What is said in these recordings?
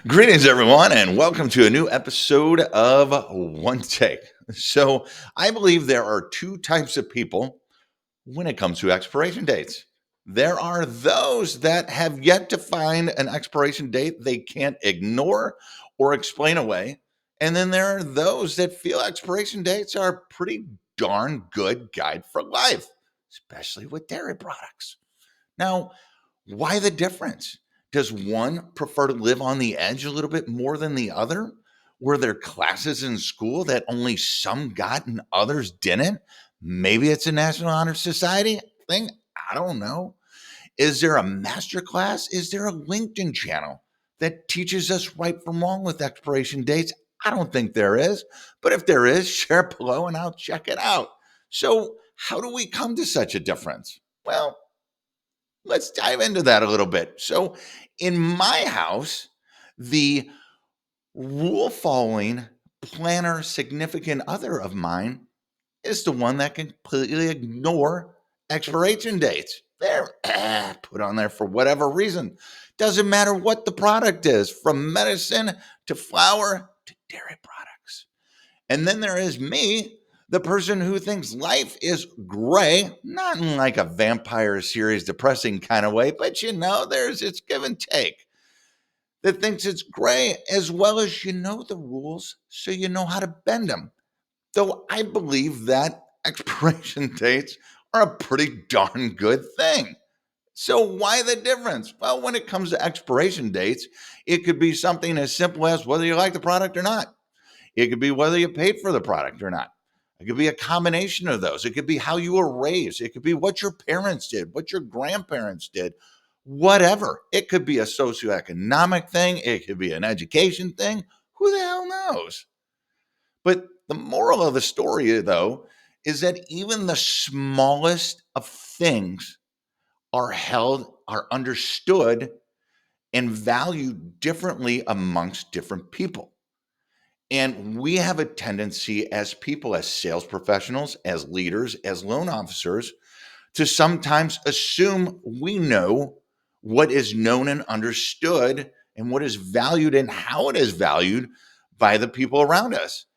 Greetings, everyone, and welcome to a new episode of One Take. So, I believe there are two types of people when it comes to expiration dates. There are those that have yet to find an expiration date they can't ignore or explain away. And then there are those that feel expiration dates are a pretty darn good guide for life, especially with dairy products. Now, why the difference? Does one prefer to live on the edge a little bit more than the other? Were there classes in school that only some got and others didn't? Maybe it's a National Honor Society thing. I don't know. Is there a master class? Is there a LinkedIn channel that teaches us right from wrong with expiration dates? I don't think there is. But if there is, share it below and I'll check it out. So, how do we come to such a difference? Well, let's dive into that a little bit. So, in my house, the rule following planner significant other of mine is the one that can completely ignore expiration dates. They're put on there for whatever reason. Doesn't matter what the product is, from medicine to flour to dairy products. And then there is me, the person who thinks life is gray, not in like a vampire series depressing kind of way, but there's it's give and take. That thinks it's gray as well as you know the rules, so you know how to bend them. Though I believe that expiration dates are a pretty darn good thing. So why the difference? Well, when it comes to expiration dates, it could be something as simple as whether you like the product or not. It could be whether you paid for the product or not. It could be a combination of those. It could be how you were raised. It could be what your parents did, what your grandparents did, whatever. It could be a socioeconomic thing. It could be an education thing. Who the hell knows? But the moral of the story, though, is that even the smallest of things are understood, and valued differently amongst different people. And we have a tendency as people, as sales professionals, as leaders, as loan officers, to sometimes assume we know what is known and understood and what is valued and how it is valued by the people around us.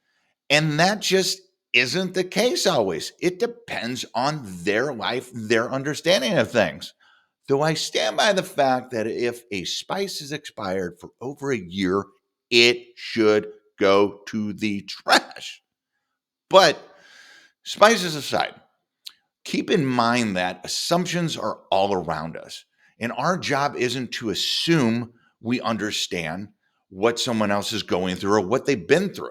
And that just isn't the case always. It depends on their life, their understanding of things. Though I stand by the fact that if a spice is expired for over a year, it should go to the trash. But spices aside, keep in mind that assumptions are all around us. And our job isn't to assume we understand what someone else is going through or what they've been through.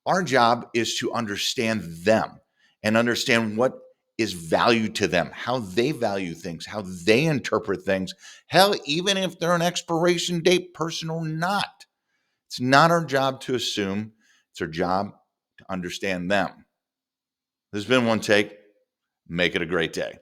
Our job is to understand them and understand what is valued to them, how they value things, how they interpret things. Hell, even if they're an expiration date person or not. It's not our job to assume, it's our job to understand them. This has been One Take. Make it a great day.